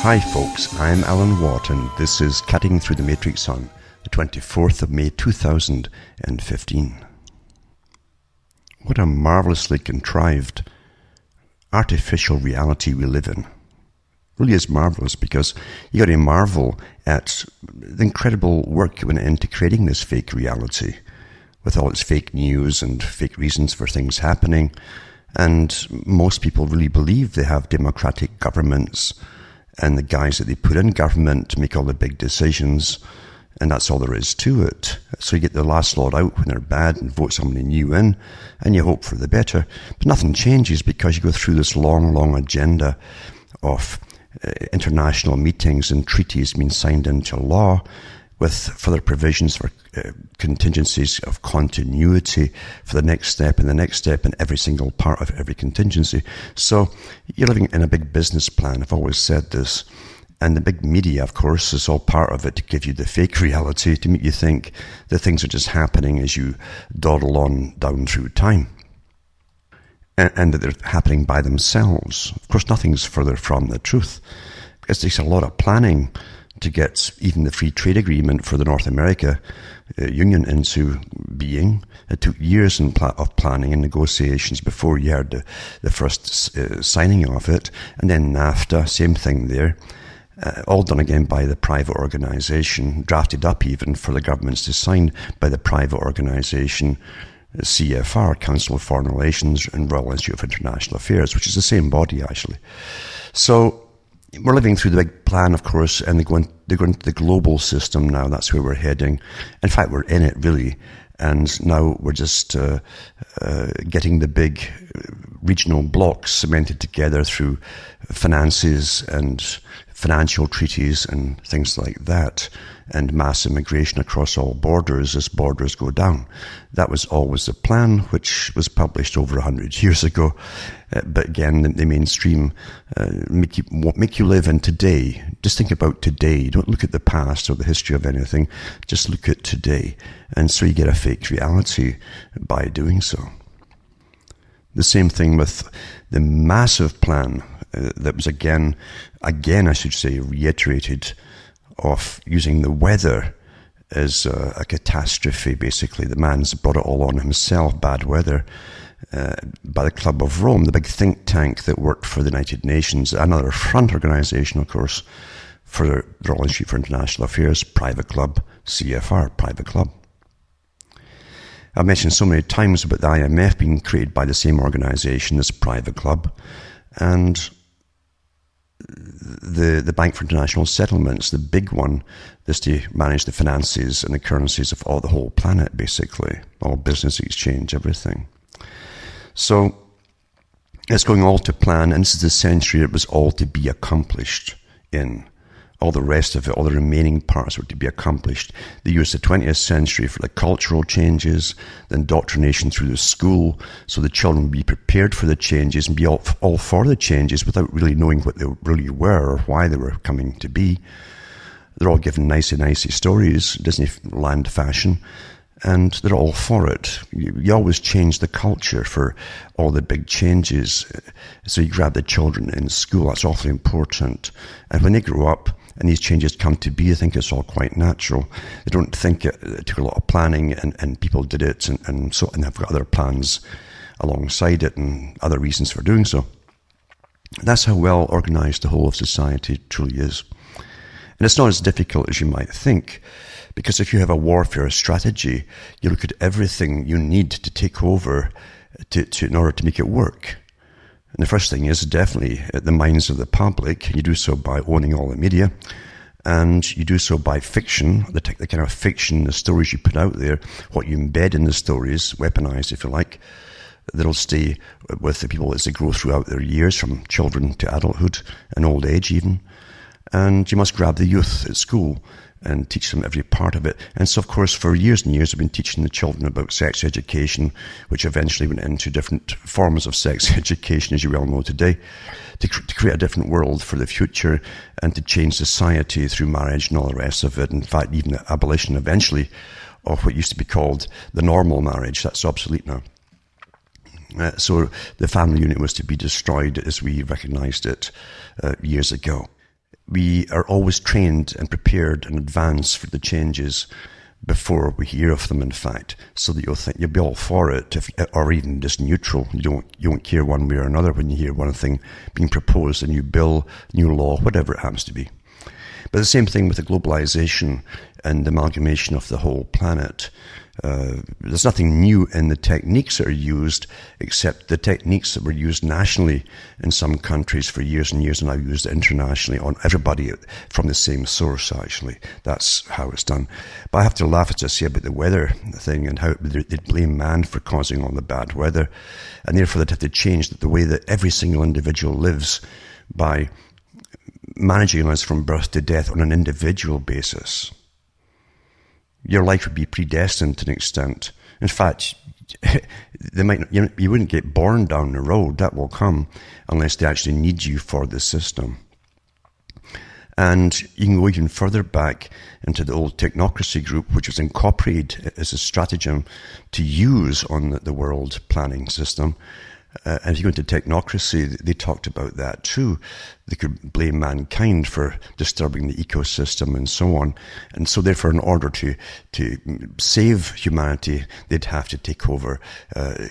Hi folks, I'm Alan Watt and this is Cutting Through the Matrix on the 24th of May 2015. What a marvellously contrived artificial reality we live in. It really is marvellous because you got to marvel at the incredible work that went into creating this fake reality with all its fake news and fake reasons for things happening. And most people really believe they have democratic governments and the guys that they put in government make all the big decisions, and that's all there is to it. So you get the last lot out when they're bad and vote somebody new in, and you hope for the better. But nothing changes because you go through this long agenda of international meetings and treaties being signed into law with further provisions for contingencies of continuity for the next step and the next step in every single part of every contingency. So you're living in a big business plan. I've always said this. And the big media, of course, is all part of it to give you the fake reality, to make you think that things are just happening as you dawdle on down through time. And that they're happening by themselves. Of course, nothing's further from the truth. Because it takes a lot of planning to get even the free trade agreement for the North America Union into being. It took years of planning and negotiations before you had the first signing of it. And then NAFTA, same thing there. All done again by the private organisation, drafted up even for the governments to sign by the private organisation, CFR, Council of Foreign Relations, and Royal Institute of International Affairs, which is the same body actually. So we're living through the big plan, of course, and they're going to the global system now. That's where we're heading. In fact, we're in it, really. And now we're just getting the big regional blocks cemented together through finances and financial treaties and things like that, and mass immigration across all borders as borders go down. That was always the plan, which was published over 100 years ago. But again, the mainstream make you live in today. Just think about today. Don't look at the past or the history of anything. Just look at today. And so you get a fake reality by doing so. The same thing with the massive plan that was again, I should say, reiterated of using the weather as a catastrophe, basically. The man's brought it all on himself, bad weather, by the Club of Rome, the big think tank that worked for the United Nations, another front organisation, of course, for the Royal Institute for International Affairs, private club, CFR, private club. I've mentioned so many times about the IMF being created by the same organisation, this private club, and the Bank for International Settlements, the big one, is to manage the finances and the currencies of all the whole planet, basically, all business exchange, everything. So it's going all to plan, and this is the century it was all to be accomplished in. All the rest of it, all the remaining parts were to be accomplished. They used the 20th century for the cultural changes, the indoctrination through the school, so the children would be prepared for the changes and be all for the changes without really knowing what they really were or why they were coming to be. They're all given nicey stories, Disneyland fashion, and they're all for it. You always change the culture for all the big changes. So you grab the children in school, that's awfully important. And when they grow up, and these changes come to be, I think it's all quite natural. They don't think it took a lot of planning and people did it and have got other plans alongside it and other reasons for doing so. That's how well organised the whole of society truly is. And it's not as difficult as you might think, because if you have a warfare strategy, you look at everything you need to take over in order to make it work. And the first thing is definitely at the minds of the public. You do so by owning all the media, and you do so by fiction, the kind of fiction, the stories you put out there, what you embed in the stories, weaponized if you like, that'll stay with the people as they grow throughout their years, from children to adulthood and old age even. And you must grab the youth at school and teach them every part of it. And so, of course, for years and years, I've been teaching the children about sex education, which eventually went into different forms of sex education, as you well know today, to create a different world for the future and to change society through marriage and all the rest of it. In fact, even the abolition eventually of what used to be called the normal marriage. That's obsolete now. So the family unit was to be destroyed as we recognized it years ago. we are always trained and prepared in advance for the changes before we hear of them, in fact, so that you'll be all for it, or even just neutral. You won't care one way or another when you hear one thing being proposed, a new bill, new law, whatever it happens to be. But the same thing with the globalization and the amalgamation of the whole planet. There's nothing new in the techniques that are used, except the techniques that were used nationally in some countries for years and years, and now used internationally on everybody from the same source, actually. That's how it's done. But I have to laugh, as I say, about the weather thing and how they blame man for causing all the bad weather. And therefore they'd have to change the way that every single individual lives by managing us from birth to death on an individual basis. Your life would be predestined to an extent. In fact, you wouldn't get born down the road. That will come unless they actually need you for the system. And you can go even further back into the old technocracy group, which was incorporated as a stratagem to use on the world planning system. And if you go into technocracy, they talked about that too. They could blame mankind for disturbing the ecosystem and so on. And so therefore, in order to save humanity, they'd have to take over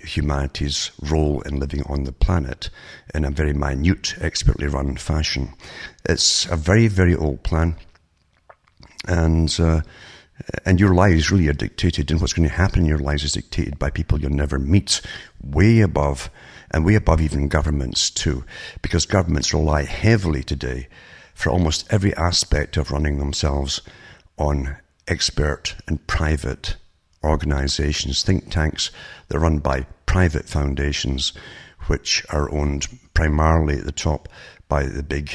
humanity's role in living on the planet in a very minute, expertly run fashion. It's a very, very old plan. And your lives really are dictated, and what's going to happen in your lives is dictated by people you'll never meet, way above even governments too, because governments rely heavily today for almost every aspect of running themselves on expert and private organizations, think tanks that are run by private foundations, which are owned primarily at the top by the big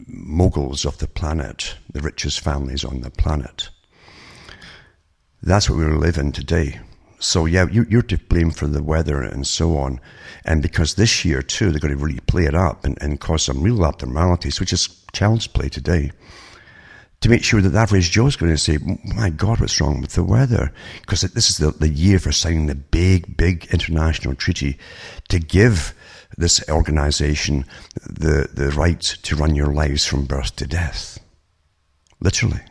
moguls of the planet, the richest families on the planet. That's what we live in today. So yeah, you're to blame for the weather and so on. And because this year too, they're going to really play it up and cause some real abnormalities, which is child's play today, to make sure that the average Joe is going to say, my God, what's wrong with the weather? Because this is the year for signing the big international treaty to give this organization the right to run your lives from birth to death. Literally.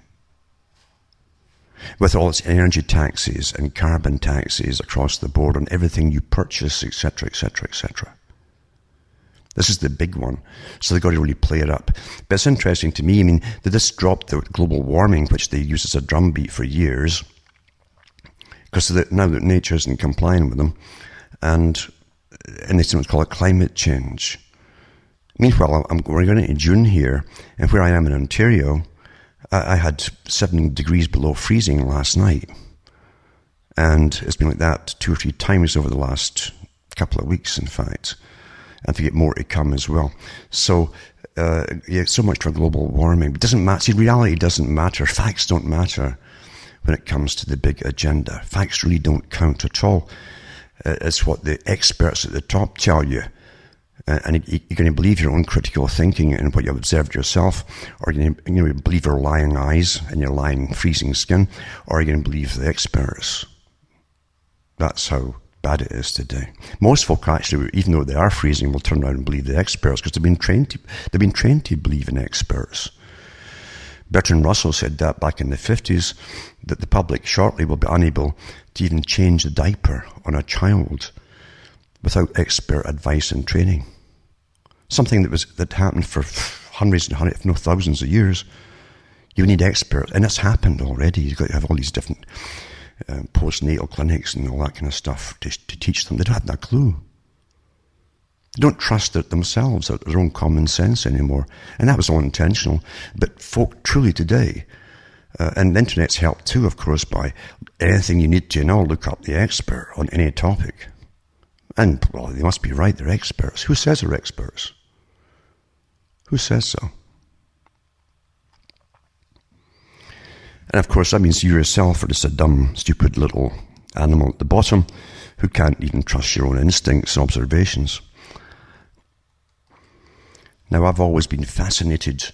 With all its energy taxes and carbon taxes across the board on everything you purchase, etc., etc., etc. This is the big one. So they've got to really play it up. But it's interesting to me, I mean, they just dropped the global warming, which they used as a drumbeat for years, because now that nature isn't complying with them, and they sometimes call it climate change. Meanwhile, we're going into June here, and where I am in Ontario, I had 7 degrees below freezing last night. And it's been like that 2 or 3 times over the last couple of weeks, in fact. And to get more to come as well. So, so much for global warming. It doesn't matter. See, reality doesn't matter. Facts don't matter when it comes to the big agenda. Facts really don't count at all. It's what the experts at the top tell you. And you're going to believe your own critical thinking and what you've observed yourself, or you're going to believe your lying eyes and your lying freezing skin, or you're going to believe the experts. That's how bad it is today. Most folk actually, even though they are freezing, will turn around and believe the experts because they've been trained to believe in experts. Bertrand Russell said that back in the 50s, that the public shortly will be unable to even change the diaper on a child without expert advice and training. Something that happened for hundreds and hundreds, if not thousands of years. You need experts, and it's happened already. You've got to have all these different postnatal clinics and all that kind of stuff to teach them. They don't have that clue. They don't trust it themselves, their own common sense anymore. And that was all intentional. But folk truly today, and the internet's helped too, of course, by anything you need to know, look up the expert on any topic. And, well, they must be right, they're experts. Who says they're experts? Who says so? And of course, that means you yourself are just a dumb, stupid little animal at the bottom who can't even trust your own instincts and observations. Now, I've always been fascinated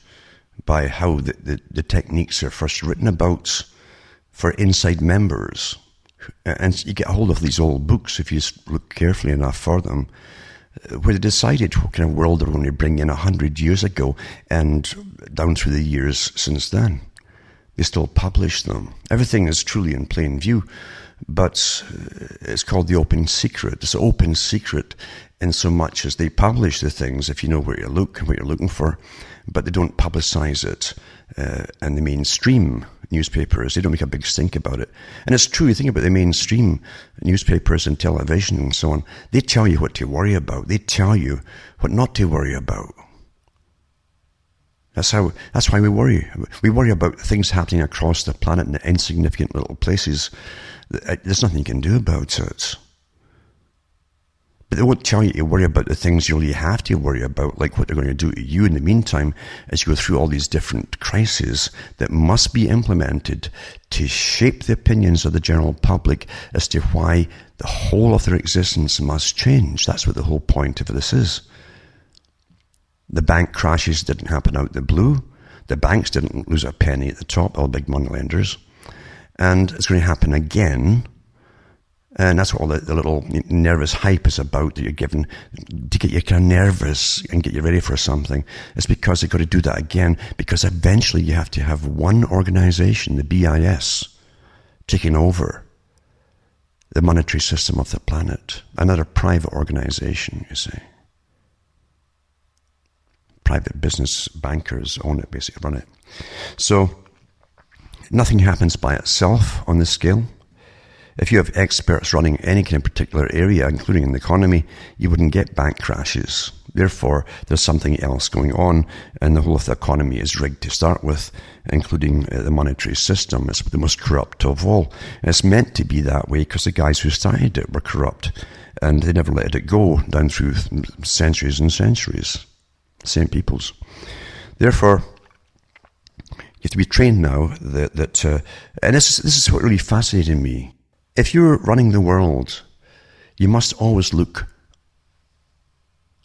by how the techniques are first written about for inside members. And you get a hold of these old books, if you look carefully enough for them, where they decided what kind of world they were going to bring in 100 years ago and down through the years since then. They still publish them. Everything is truly in plain view, but it's called the open secret. It's an open secret in so much as they publish the things if you know where you look and what you're looking for, but they don't publicize it in the mainstream newspapers. They don't make a big stink about it. And it's true, you think about the mainstream newspapers and television and so on, they tell you what to worry about. They tell you what not to worry about. That's why we worry. We worry about things happening across the planet in insignificant little places. There's nothing you can do about it. But they won't tell you to worry about the things you really have to worry about, like what they're going to do to you in the meantime as you go through all these different crises that must be implemented to shape the opinions of the general public as to why the whole of their existence must change. That's what the whole point of this is. The bank crashes didn't happen out of the blue. The banks didn't lose a penny at the top, all big money lenders. And it's going to happen again. And that's what all the little nervous hype is about that you're given to get you kind of nervous and get you ready for something. It's because they've got to do that again, because eventually you have to have one organization, the BIS, taking over the monetary system of the planet. Another private organization, you see. Private business bankers own it, basically run it. So nothing happens by itself on this scale. If you have experts running any kind of particular area, including in the economy, you wouldn't get bank crashes. Therefore, there's something else going on, and the whole of the economy is rigged to start with, including the monetary system. It's the most corrupt of all. And it's meant to be that way because the guys who started it were corrupt, and they never let it go down through centuries and centuries. Same peoples. Therefore, you have to be trained now and this is what really fascinated me. If you're running the world, you must always look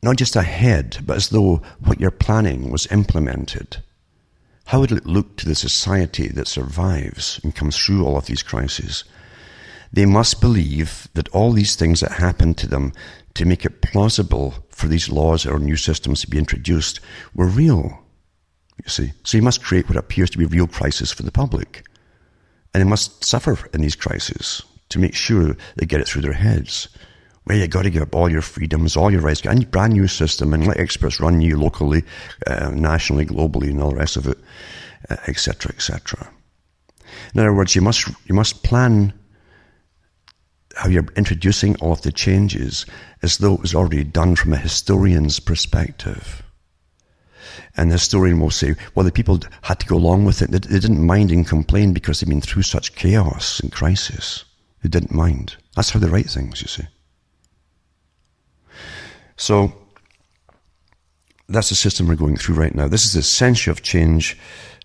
not just ahead, but as though what you're planning was implemented. How would it look to the society that survives and comes through all of these crises? They must believe that all these things that happen to them to make it plausible for these laws or new systems to be introduced were real, you see. So you must create what appears to be real crisis for the public. And they must suffer in these crises to make sure they get it through their heads. Well, you got to give up all your freedoms, all your rights, get a brand new system and let experts run you locally, nationally, globally, and all the rest of it, etc., etc. In other words, you must plan how you're introducing all of the changes as though it was already done from a historian's perspective. And the historian will say, well, the people had to go along with it. They didn't mind and complain because they've been through such chaos and crisis. They didn't mind. That's how they write things, you see. So that's the system we're going through right now. This is the century of change.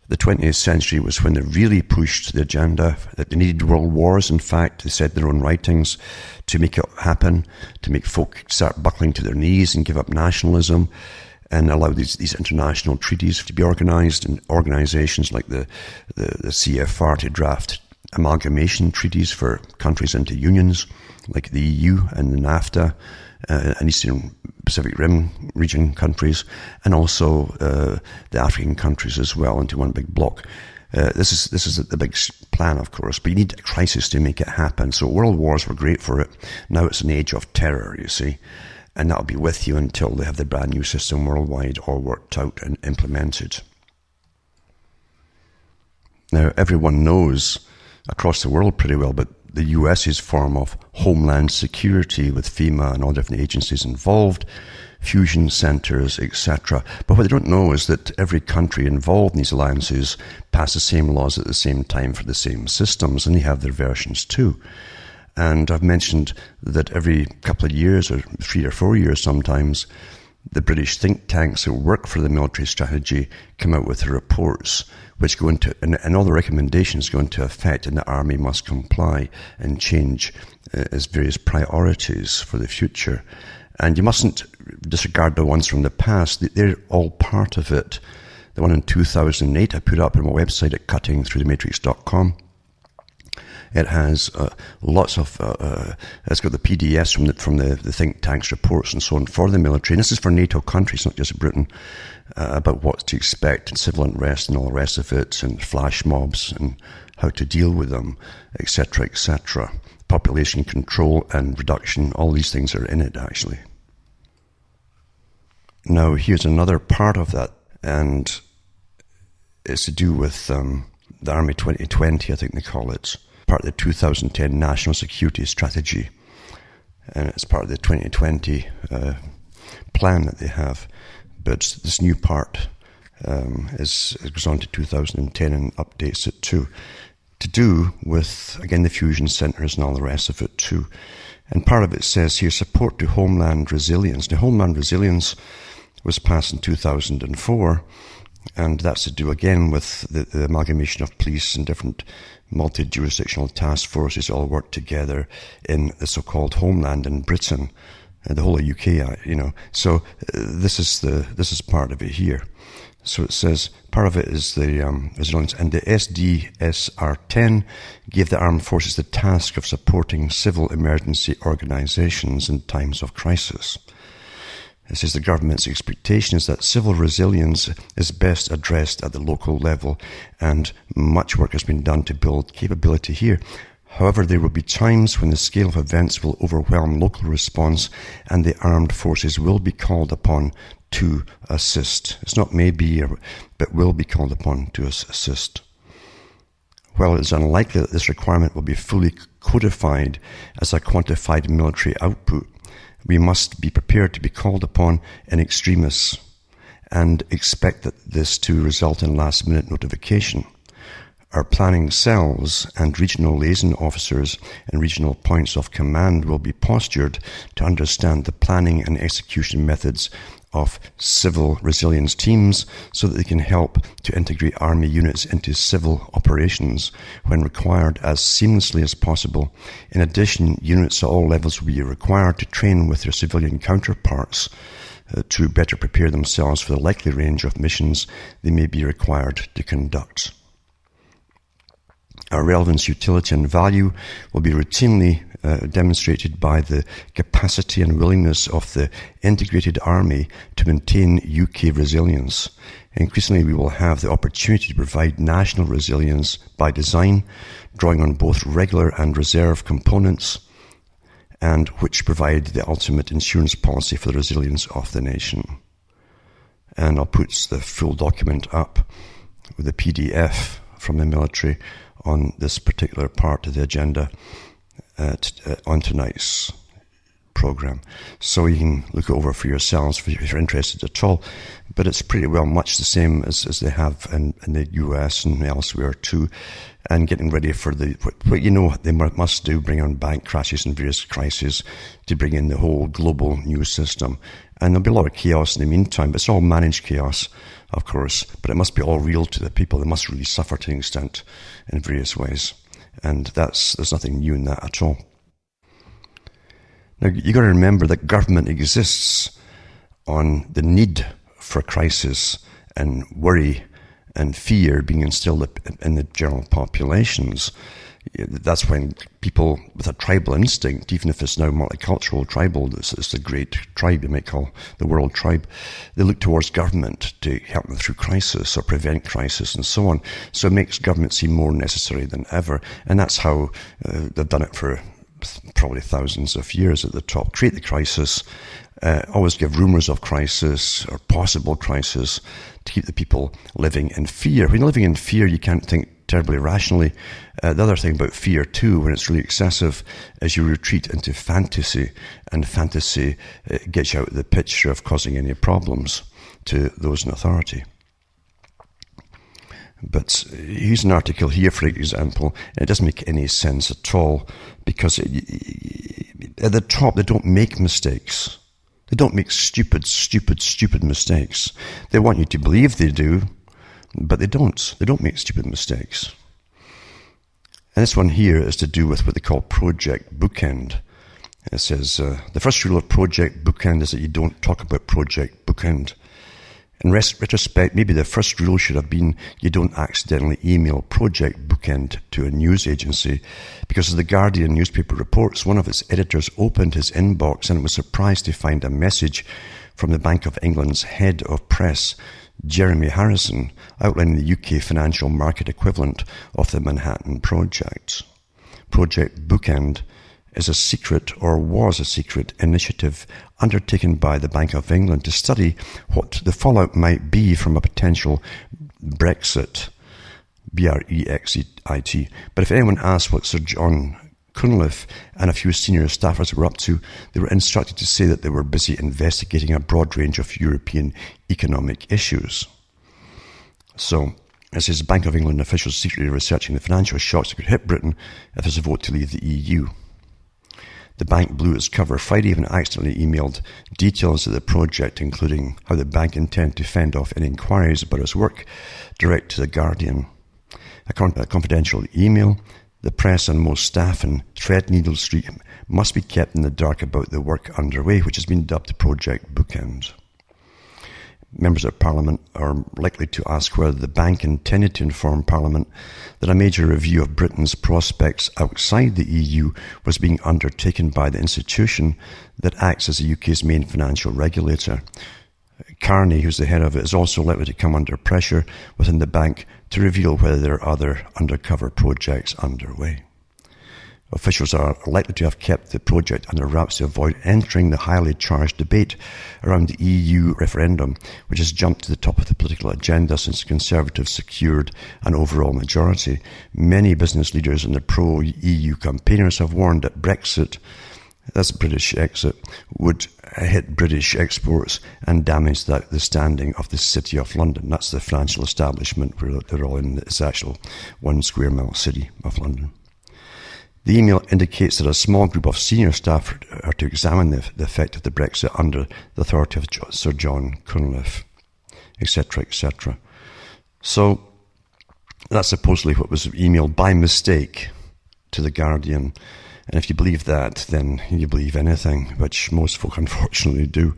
The 20th century was when they really pushed the agenda, that they needed world wars. In fact, they said in their own writings, to make it happen, to make folk start buckling to their knees and give up nationalism and allow these international treaties to be organized, and organizations like the CFR to draft amalgamation treaties for countries into unions, like the EU and the NAFTA, and Eastern Pacific Rim region countries, and also the African countries as well into one big block. This is the big plan, of course, but you need a crisis to make it happen. So world wars were great for it. Now it's an age of terror, you see, and that'll be with you until they have the brand new system worldwide all worked out and implemented. Now, everyone knows across the world pretty well, but the US's form of homeland security with FEMA and all different agencies involved, fusion centers, etc. But what they don't know is that every country involved in these alliances pass the same laws at the same time for the same systems, and they have their versions too. And I've mentioned that every couple of years, or 3 or 4 years sometimes, the British think tanks that work for the military strategy come out with their reports, which go into, and all the recommendations go into effect, and the army must comply and change as various priorities for the future. And you mustn't disregard the ones from the past. They're all part of it. The one in 2008 I put up on my website at cuttingthroughthematrix.com. It has lots of, it's got the PDFs from the think tanks reports and so on for the military. And this is for NATO countries, not just Britain, about what to expect in civil unrest and all the rest of it, and flash mobs and how to deal with them, etc., etc. Population control and reduction, all these things are in it, actually. Now, here's another part of that, and it's to do with the Army 2020, I think they call it, part of the 2010 National Security Strategy, and it's part of the 2020 plan that they have. But this new part it goes on to 2010 and updates it too, to do with, again, the fusion centres and all the rest of it too. And part of it says here, support to homeland resilience. Now, homeland resilience was passed in 2004, and that's to do again with the amalgamation of police and different multi-jurisdictional task forces all work together in the so-called homeland in Britain, the whole of UK, So this is part of it here. So it says part of it is the resilience, and the SDSR-10 gave the armed forces the task of supporting civil emergency organisations in times of crisis. It says the government's expectation is that civil resilience is best addressed at the local level, and much work has been done to build capability here. However, there will be times when the scale of events will overwhelm local response and the armed forces will be called upon to assist. It's not maybe, but will be called upon to assist. While it is unlikely that this requirement will be fully codified as a quantified military output, we must be prepared to be called upon in extremis and expect that this to result in last-minute notification. Our planning cells and regional liaison officers and regional points of command will be postured to understand the planning and execution methods of civil resilience teams so that they can help to integrate army units into civil operations when required as seamlessly as possible. In addition, units at all levels will be required to train with their civilian counterparts to better prepare themselves for the likely range of missions they may be required to conduct. Our relevance, utility and value will be routinely demonstrated by the capacity and willingness of the integrated army to maintain UK resilience. Increasingly, we will have the opportunity to provide national resilience by design, drawing on both regular and reserve components, and which provide the ultimate insurance policy for the resilience of the nation. And I'll put the full document up with a PDF from the military on this particular part of the agenda on tonight's program. So you can look it over for yourselves if you're interested at all. But it's pretty well much the same as they have in the US and elsewhere too. And getting ready for what they must do, bring on bank crashes and various crises to bring in the whole global news system. And there'll be a lot of chaos in the meantime, but it's all managed chaos, of course. But it must be all real to the people. They must really suffer to an extent in various ways. And there's nothing new in that at all. Now, you've got to remember that government exists on the need for crisis and worry and fear being instilled in the general populations. That's when people with a tribal instinct, even if it's now multicultural, tribal, it's a great tribe you might call the world tribe, they look towards government to help them through crisis or prevent crisis and so on. So it makes government seem more necessary than ever. And that's how they've done it for probably thousands of years at the top. Create the crisis, always give rumours of crisis or possible crisis to keep the people living in fear. When you're living in fear, you can't think terribly rationally. The other thing about fear too, when it's really excessive, is you retreat into fantasy, and fantasy gets you out of the picture of causing any problems to those in authority. But here's an article here, for example, and it doesn't make any sense at all, because at the top they don't make mistakes. They don't make stupid mistakes. They want you to believe they do, but they don't. They don't make stupid mistakes. And this one here is to do with what they call Project Bookend. It says, the first rule of Project Bookend is that you don't talk about Project Bookend. In retrospect, maybe the first rule should have been you don't accidentally email Project Bookend to a news agency, because as the Guardian newspaper reports, one of its editors opened his inbox and was surprised to find a message from the Bank of England's head of press, Jeremy Harrison, outlining the UK financial market equivalent of the Manhattan Project. Project Bookend is a secret, or was a secret, initiative undertaken by the Bank of England to study what the fallout might be from a potential Brexit, Brexit. But if anyone asked what Sir John Cunliffe and a few senior staffers were up to, they were instructed to say that they were busy investigating a broad range of European economic issues. So, as his Bank of England officials secretly researching the financial shocks that could hit Britain if there's a vote to leave the EU. The bank blew its cover Friday and accidentally emailed details of the project, including how the bank intended to fend off any inquiries about its work, direct to the Guardian. According to a confidential email, the press and most staff in Threadneedle Street must be kept in the dark about the work underway, which has been dubbed Project Bookend. Members of Parliament are likely to ask whether the bank intended to inform Parliament that a major review of Britain's prospects outside the EU was being undertaken by the institution that acts as the UK's main financial regulator. Carney, who's the head of it, is also likely to come under pressure within the bank to reveal whether there are other undercover projects underway. Officials are likely to have kept the project under wraps to avoid entering the highly charged debate around the EU referendum, which has jumped to the top of the political agenda since the Conservatives secured an overall majority. Many business leaders and the pro-EU campaigners have warned that Brexit, that's British exit, would hit British exports and damage the standing of the City of London. That's the financial establishment where they're all in this actual 1 square mile city of London. The email indicates that a small group of senior staff are to examine the effect of the Brexit under the authority of Sir John Cunliffe, etc., etc. So that's supposedly what was emailed by mistake to the Guardian. And if you believe that, then you believe anything, which most folk unfortunately do.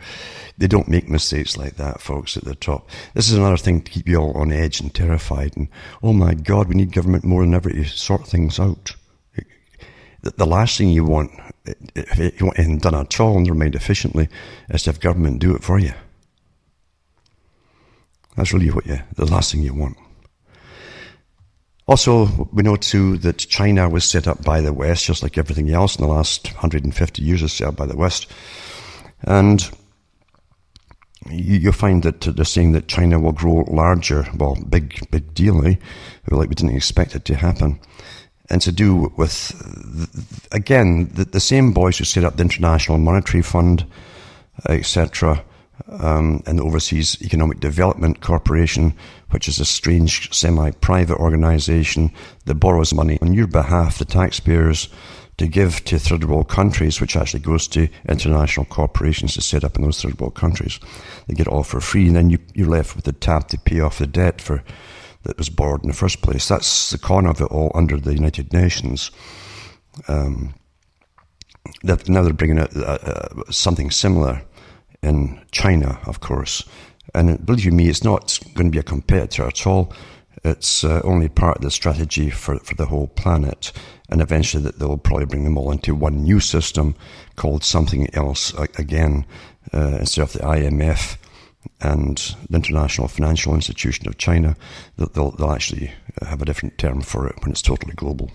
They don't make mistakes like that, folks, at the top. This is another thing to keep you all on edge and terrified. And, oh my God, we need government more than ever to sort things out. The last thing you want, if you want anything done at all, never mind efficiently, is to have government do it for you. That's really the last thing you want. Also, we know too that China was set up by the West, just like everything else in the last 150 years is set up by the West. And you'll find that they're saying that China will grow larger. Well, big deal, eh? Like we didn't expect it to happen. And to do with, again, the same boys who set up the International Monetary Fund, etc., and the Overseas Economic Development Corporation, which is a strange semi-private organisation that borrows money on your behalf, the taxpayers, to give to third world countries, which actually goes to international corporations to set up in those third world countries. They get it all for free, and then you're left with the tab to pay off the debt that was borrowed in the first place. That's the con of it all under the United Nations. Now they're bringing out something similar in China, of course. And believe you me, it's not going to be a competitor at all. It's only part of the strategy for the whole planet. And eventually they'll probably bring them all into one new system called something else again, instead of the IMF and the International Financial Institution of China. They'll actually have a different term for it when it's totally global.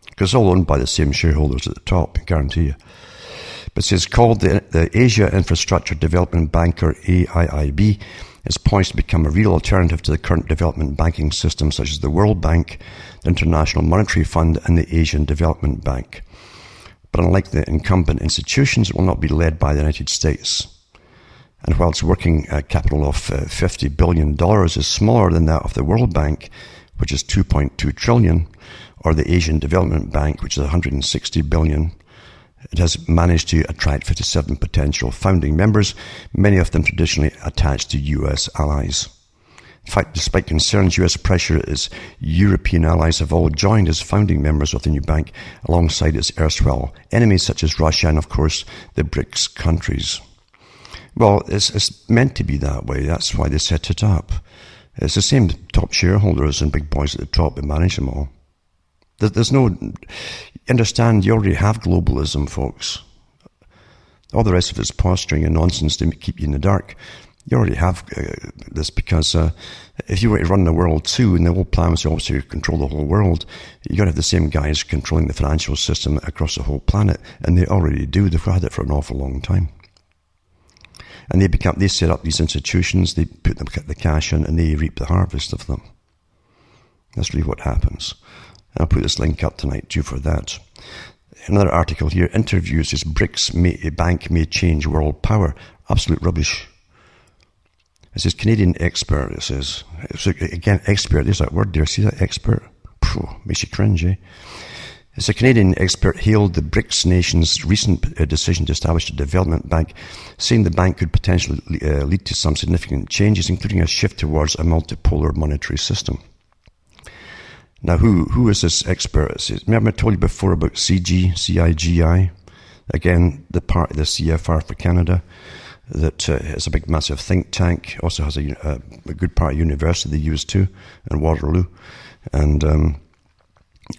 Because it's all owned by the same shareholders at the top, I guarantee you. But it's called the Asia Infrastructure Development Bank, or AIIB. It's poised to become a real alternative to the current development banking system, such as the World Bank, the International Monetary Fund, and the Asian Development Bank. But unlike the incumbent institutions, it will not be led by the United States. And while its working capital of $50 billion is smaller than that of the World Bank, which is $2.2 trillion, or the Asian Development Bank, which is $160 billion, it has managed to attract 57 potential founding members, many of them traditionally attached to US allies. In fact, despite concerns, US pressure, its European allies have all joined as founding members of the new bank, alongside its erstwhile enemies such as Russia and, of course, the BRICS countries. Well, it's meant to be that way. That's why they set it up. It's the same top shareholders and big boys at the top that manage them all. There's no... Understand, you already have globalism, folks. All the rest of it's posturing and nonsense to keep you in the dark. You already have this because if you were to run the world too, and the whole plan was obviously to control the whole world, you got to have the same guys controlling the financial system across the whole planet, and they already do. They've had it for an awful long time. And they set up these institutions, they put the cash in, and they reap the harvest of them. That's really what happens. And I'll put this link up tonight too for that. Another article here, interviews says BRICS bank may change world power. Absolute rubbish. It says Canadian expert, it says. So again, expert, there's that word there. See that expert? Makes you cringe, eh? It's a Canadian expert hailed the BRICS nations' recent decision to establish a development bank, saying the bank could potentially lead to some significant changes, including a shift towards a multipolar monetary system. Now, who is this expert? Remember I told you before about CIGI? Again, the CFR for Canada, that is a big, massive think tank. Also has a good part of university they use too, in Waterloo.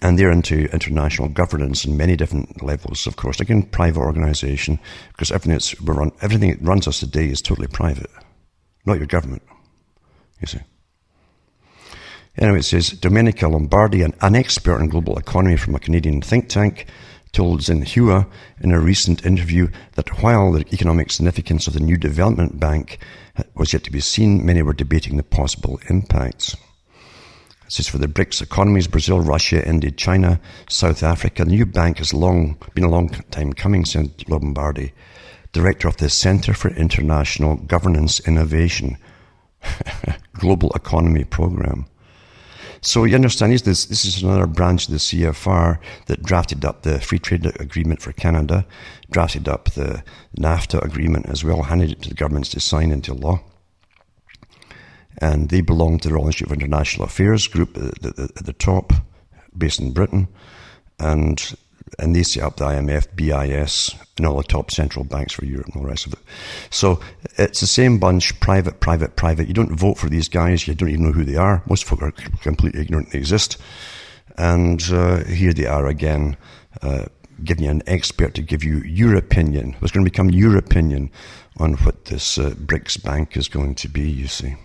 And they're into international governance in many different levels, of course. Again, private organisation, because everything that runs us today is totally private, not your government, you see. Anyway, it says, Domenica Lombardi, an expert in global economy from a Canadian think tank, told Xinhua in a recent interview that while the economic significance of the new development bank was yet to be seen, many were debating the possible impacts. It says, for the BRICS economies, Brazil, Russia, India, China, South Africa, the new bank has been a long time coming, said Lombardi, director of the Centre for International Governance Innovation, Global Economy Programme. So you understand, this is another branch of the CFR that drafted up the Free Trade Agreement for Canada, drafted up the NAFTA agreement as well, handed it to the governments to sign into law. And they belong to the Royal Institute of International Affairs group at the top, based in Britain. And they set up the IMF, BIS, and all the top central banks for Europe and all the rest of it. So it's the same bunch, private. You don't vote for these guys. You don't even know who they are. Most folk are completely ignorant they exist. And here they are again, giving you an expert to give you your opinion. It's going to become your opinion on what this BRICS bank is going to be, you see.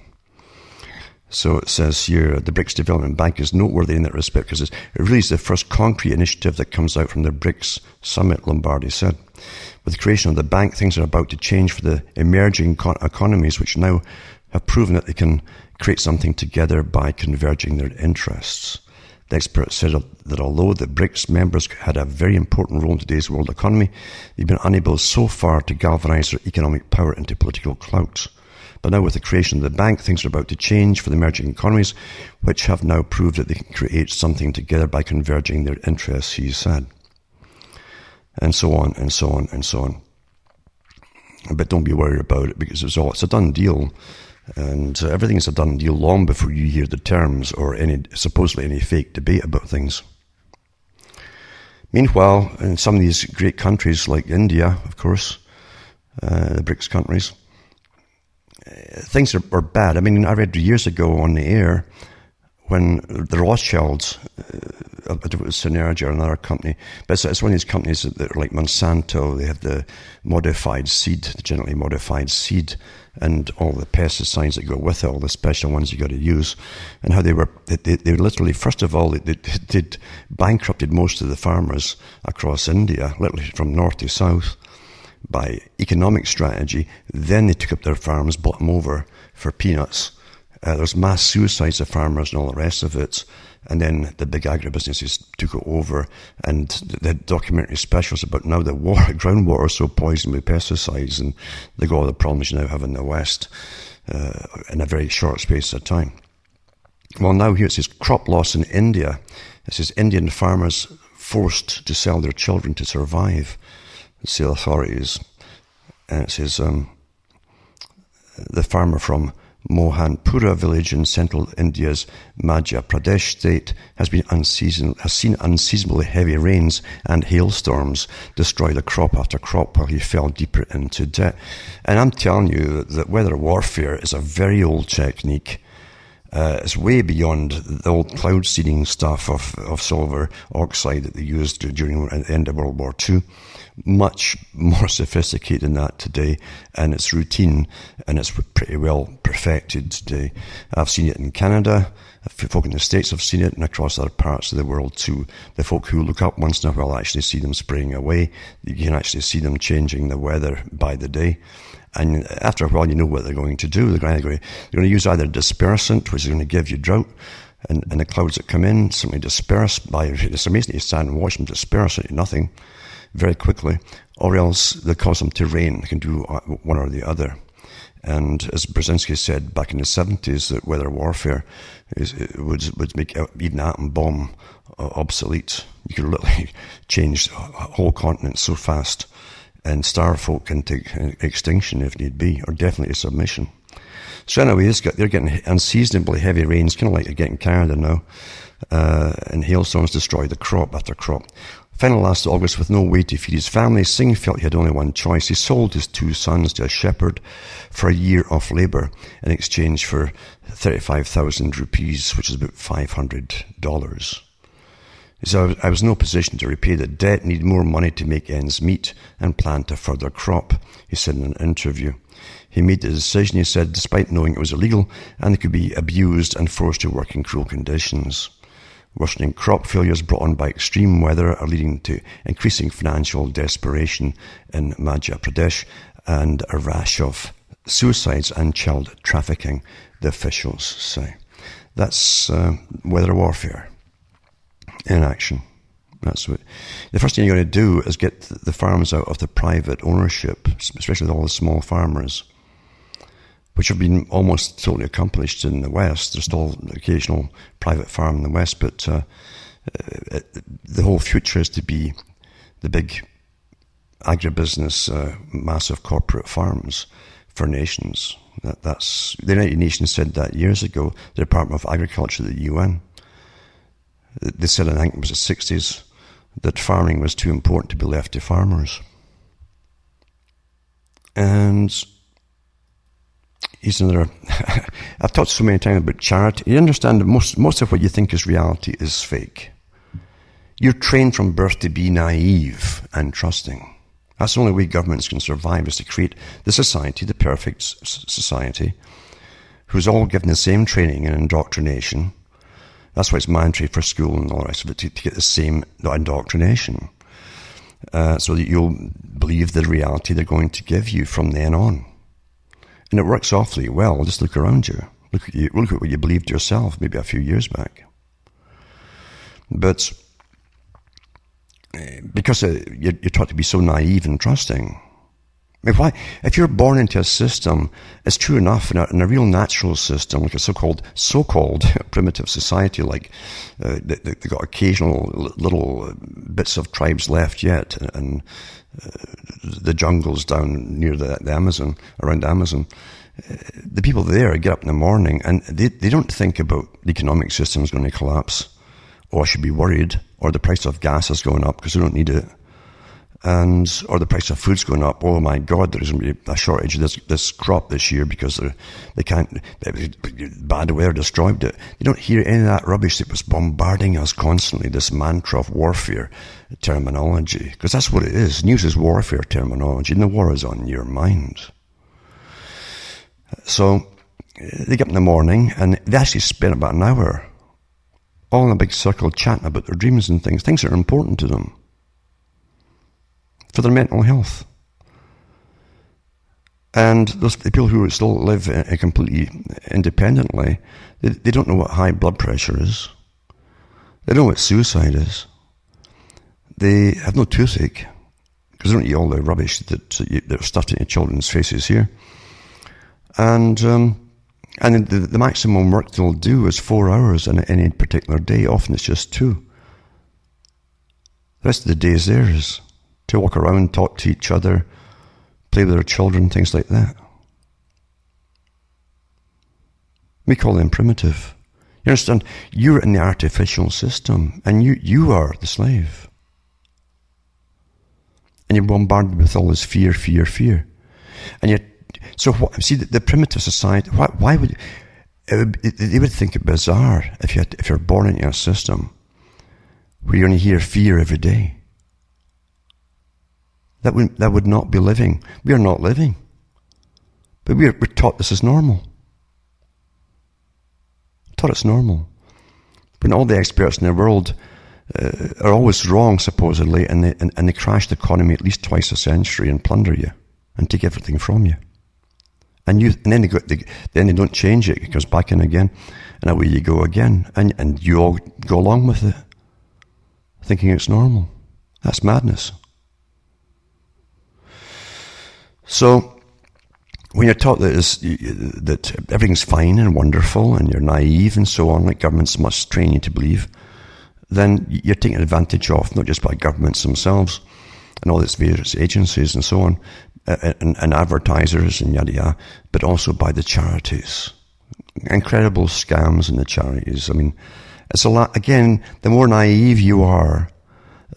So it says here, the BRICS Development Bank is noteworthy in that respect because it really is the first concrete initiative that comes out from the BRICS summit, Lombardi said. With the creation of the bank, things are about to change for the emerging economies, which now have proven that they can create something together by converging their interests. The expert said that although the BRICS members had a very important role in today's world economy, they've been unable so far to galvanize their economic power into political clout. But now with the creation of the bank, things are about to change for the emerging economies, which have now proved that they can create something together by converging their interests, he said. And so on, and so on, and so on. But don't be worried about it, because it's a done deal. And everything is a done deal long before you hear the terms or supposedly any fake debate about things. Meanwhile, in some of these great countries like India, of course, the BRICS countries, things are bad. I mean, I read years ago on the air when the Rothschilds, it was Synergia or another company, but it's one of these companies that are like Monsanto. They have the modified seed, the genetically modified seed, and all the pesticides that go with it, all the special ones you got to use, and how they literally, first of all, they bankrupted most of the farmers across India, literally from north to south, by economic strategy. Then they took up their farms, bought them over for peanuts. There's mass suicides of farmers and all the rest of it. And then the big agribusinesses took it over. And the documentary specials about now the groundwater is so poisoned with pesticides, and they got all the problems you now have in the West in a very short space of time. Well, now here it says crop loss in India. It says Indian farmers forced to sell their children to survive. It's the authorities. And it says the farmer from Mohanpura village in central India's Madhya Pradesh state has seen unseasonably heavy rains and hailstorms destroy the crop after crop while he fell deeper into debt. And I'm telling you that weather warfare is a very old technique. It's way beyond the old cloud seeding stuff of silver oxide that they used during the end of World War II. Much more sophisticated than that today, and it's routine, and it's pretty well perfected today. I've seen it in Canada, folk in the States have seen it, and across other parts of the world too. The folk who look up once in a while actually see them spraying away. You can actually see them changing the weather by the day. And after a while, you know what they're going to do. They're going to use either dispersant, which is going to give you drought, and the clouds that come in simply disperse by, it's amazing you stand and watch them disperse into nothing very quickly, or else they cause them to rain. They can do one or the other. And as Brzezinski said back in the 70s, that weather warfare would make even an atom bomb obsolete. You could literally change a whole continent so fast, and starve folk into extinction if need be, or definitely submission. So anyway, they're getting unseasonably heavy rains, kind of like they're getting Canada now, and hailstorms destroy the crop after crop. Finally, last August, with no way to feed his family, Singh felt he had only one choice. He sold his 2 sons to a shepherd for a year of labour in exchange for 35,000 rupees, which is about $500. He said, I was in no position to repay the debt, needed more money to make ends meet and planned a further crop, he said in an interview. He made the decision, he said, despite knowing it was illegal and it could be abused and forced to work in cruel conditions. Worsening crop failures brought on by extreme weather are leading to increasing financial desperation in Madhya Pradesh and a rash of suicides and child trafficking, the officials say. That's weather warfare in action. That's what the first thing you're going to do is get the farms out of the private ownership, especially all the small farmers, which have been almost totally accomplished in the West. There's still an occasional private farm in the West, but the whole future is to be the big agribusiness, massive corporate farms for nations. That's the United Nations said that years ago. The Department of Agriculture, the UN, they said, I think it was the 60s, that farming was too important to be left to farmers. And here's another. I've talked so many times about charity. You understand that most of what you think is reality is fake. You're trained from birth to be naive and trusting. That's the only way governments can survive, is to create the society, the perfect society, who's all given the same training and indoctrination. That's why it's mandatory for school and all the rest of it, to get the same indoctrination. So that you'll believe the reality they're going to give you from then on. And it works awfully well. Just look around you. Look at what you believed yourself maybe a few years back. But because you're taught to be so naive and trusting. I mean, why? If you're born into a system, it's true enough, in a real natural system, like a so-called primitive society, like they've got occasional little bits of tribes left yet, and the jungles down near the Amazon, around Amazon, the people there get up in the morning and they don't think about the economic system is going to collapse, or I should be worried, or the price of gas is going up because they don't need it, or the price of food's going up. Oh my God, there's going to be a shortage of this crop this year because bad weather destroyed it. You don't hear any of that rubbish that was bombarding us constantly, this mantra of warfare terminology, because that's what it is. News is warfare terminology, and the war is on your mind. So they get up in the morning and they actually spend about an hour all in a big circle chatting about their dreams and things that are important to them for their mental health. And the people who still live completely independently, they don't know what high blood pressure is. They don't know what suicide is. They have no toothache because they don't eat all the rubbish that are stuffed into children's faces here. And the maximum work they'll do is 4 hours in any particular day. Often it's just 2. The rest of the day is theirs to walk around, talk to each other, play with their children, things like that. We call them primitive. You understand? You're in the artificial system, and you are the slave. And you're bombarded with all this fear, fear, fear. And yet, so what, see, the primitive society, why would, they would think it bizarre if you're born into a system where you only hear fear every day. That would not be living. We are not living. But we're taught this is normal. Taught it's normal. When all the experts in the world are always wrong, supposedly, and they crash the economy at least twice a century and plunder you and take everything from you. And then they don't change it. It goes back in again, and away you go again, and you all go along with it, thinking it's normal. That's madness. So when you're taught that everything's fine and wonderful, and you're naive and so on, like governments must train you to believe, then you're taken advantage of, not just by governments themselves and all its various agencies and so on, and advertisers and yada yada, but also by the charities. Incredible scams in the charities. I mean, it's a lot. Again, the more naive you are,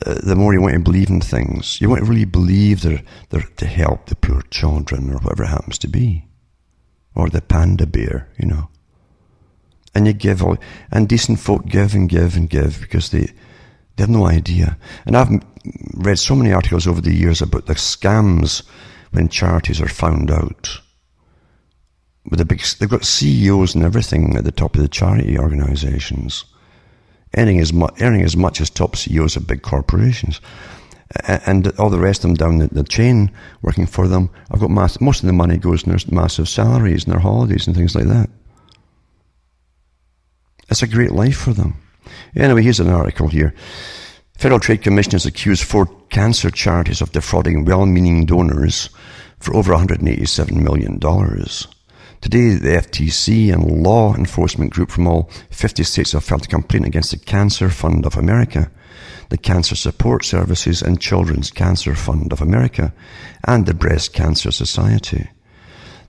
the more you want to believe in things. You want to really believe they're to help the poor children or whatever it happens to be, or the panda bear, you know. And you give all, and decent folk give and give and give because they have no idea. And I've read so many articles over the years about the scams when charities are found out. With they've got CEOs and everything at the top of the charity organizations, earning as much as top CEOs of big corporations, and all the rest of them down the chain working for them. I've got most of the money goes in their massive salaries and their holidays and things like that. It's a great life for them. Anyway, here's an article here. Federal Trade Commission has accused 4 cancer charities of defrauding well-meaning donors for over $187 million. Today, the FTC and law enforcement group from all 50 states have filed a complaint against the Cancer Fund of America, the Cancer Support Services and Children's Cancer Fund of America, and the Breast Cancer Society.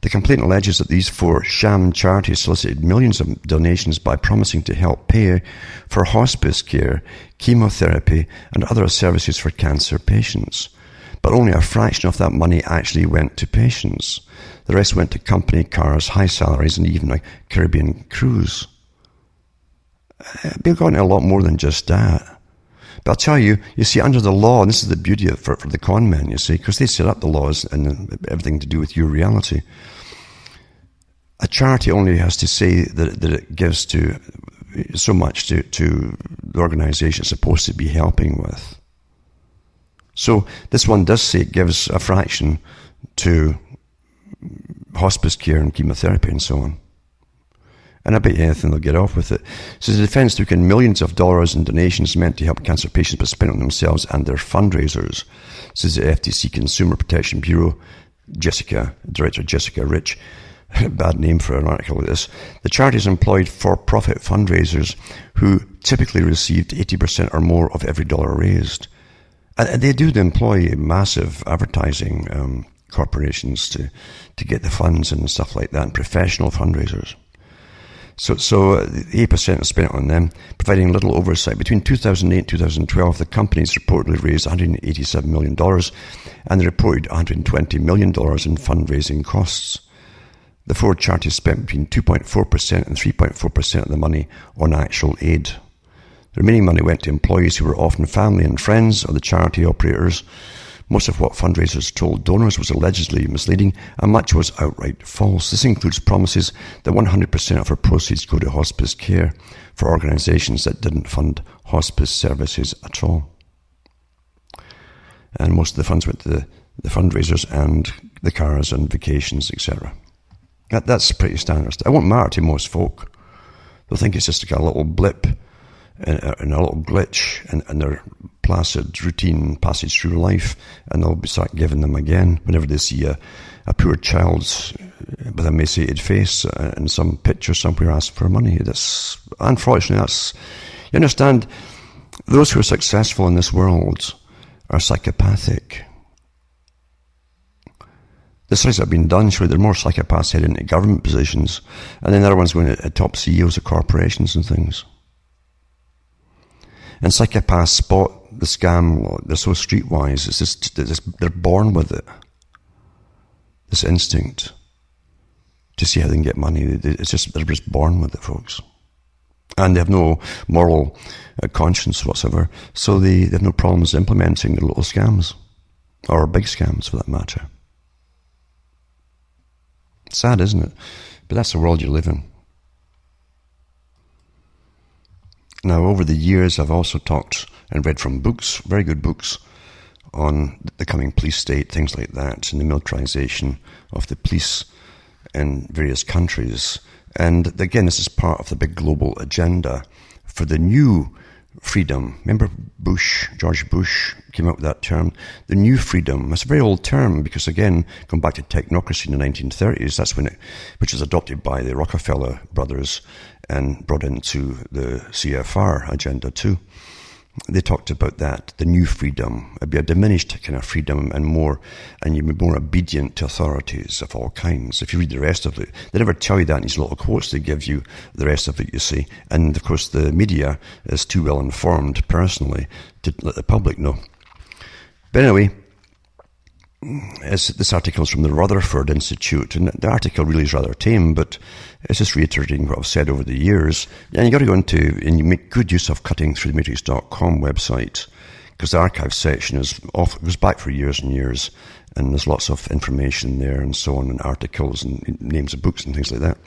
The complaint alleges that these 4 sham charities solicited millions of donations by promising to help pay for hospice care, chemotherapy, and other services for cancer patients. But only a fraction of that money actually went to patients. The rest went to company cars, high salaries, and even a Caribbean cruise. We've gotten a lot more than just that. But I'll tell you, see, under the law, and this is the beauty of for the con men, you see, because they set up the laws and everything to do with your reality. A charity only has to say that it gives to so much to the organization it's supposed to be helping with. So this one does say it gives a fraction to hospice care and chemotherapy and so on. And I bet you anything they'll get off with it. So the defense took in millions of dollars in donations meant to help cancer patients but spent on themselves and their fundraisers, says the FTC Consumer Protection Bureau, Director Jessica Rich. Bad name for an article like this. The charities employed for-profit fundraisers who typically received 80% or more of every dollar raised. And they do employ massive advertising corporations to get the funds and stuff like that, and professional fundraisers. So 8% is spent on them, providing little oversight. Between 2008 and 2012, the companies reportedly raised $187 million, and they reported $120 million in fundraising costs. The 4 charities spent between 2.4% and 3.4% of the money on actual aid. The remaining money went to employees who were often family and friends of the charity operators. Most of what fundraisers told donors was allegedly misleading, and much was outright false. This includes promises that 100% of our proceeds go to hospice care for organizations that didn't fund hospice services at all. And most of the funds went to the fundraisers and the cars and vacations, etc. That's pretty standard. It won't matter to most folk. They'll think it's just like a little blip and a little glitch in their placid routine passage through life, and they'll start giving them again whenever they see a poor child's with a emaciated face in some picture somewhere asking for money. Unfortunately, you understand, those who are successful in this world are psychopathic. The studies that have been done show there are more psychopaths heading into government positions, and then the other ones going at top CEOs of corporations and things. And psychopaths spot the scam. They're so streetwise. It's just they're born with it. This instinct to see how they can get money. They're just born with it, folks. And they have no moral conscience whatsoever, so they have no problems implementing their little scams, or big scams for that matter. Sad, isn't it? But that's the world you live in. Now, over the years, I've also talked and read from books, very good books, on the coming police state, things like that, and the militarization of the police in various countries. And again, this is part of the big global agenda for the new freedom. Remember George Bush came up with that term, the new freedom. It's a very old term because, again, going back to technocracy in the 1930s, that's when which was adopted by the Rockefeller brothers and brought into the CFR agenda too. They talked about that, the new freedom. It'd be a diminished kind of freedom and you'd be more obedient to authorities of all kinds. If you read the rest of it, they never tell you that in these little quotes. They give you the rest of it, you see. And of course, the media is too well informed personally to let the public know. But anyway, this article is from the Rutherford Institute, and the article really is rather tame, but it's just reiterating what I've said over the years. And you got to go into, and you make good use of cuttingthroughthematrix.com website, because the archive section goes back for years and years, and there's lots of information there and so on, and articles and names of books and things like that.